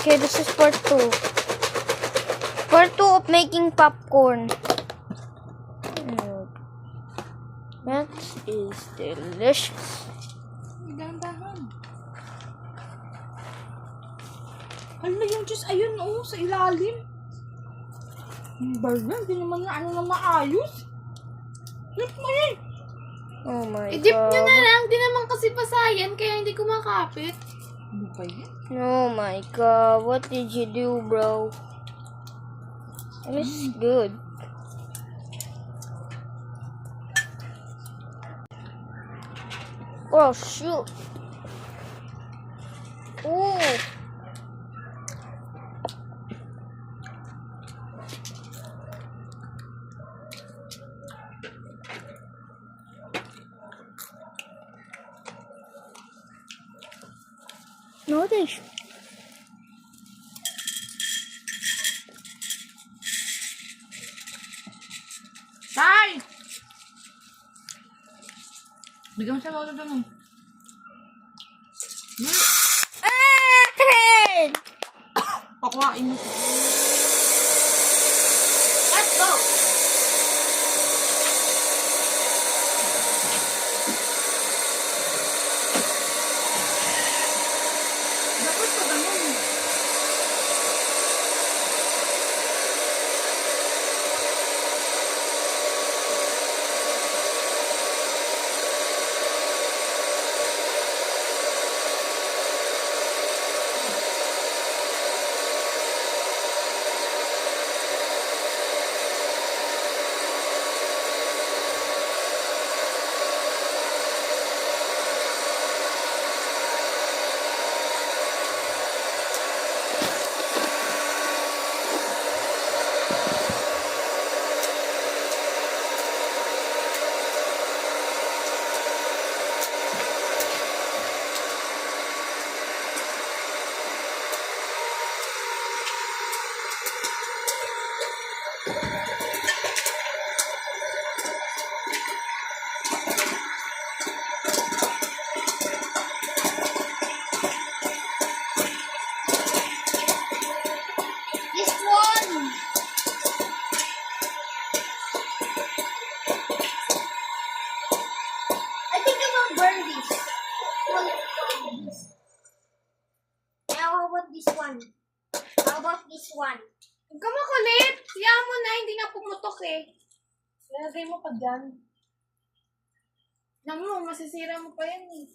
Okay, this is part 2. Part 2 of making popcorn. That is delicious. Dahan-dahan. Hala, yung juice, ayun, sa ilalim. Yung burger, hindi naman na maayos. Dip mo yun. Oh my I-dip god. nyo na lang. Di naman kasi pasayan, kaya hindi kumakapit. Ano ba yan? Oh my god. What did you do, bro? This is good. Oh, shoot. Ooh. Notice. Tay! Bigyan mo siya mga doon. Pakuhain mo. Let's go! Dapat pa ganun. This one! I think I will burn this. Now, how about this one? How about this one? Huwag ka makulit. Siyaan mo na, hindi nga pumutok eh. Lalagay mo pa dyan. Alam mo, masisira mo pa yan eh.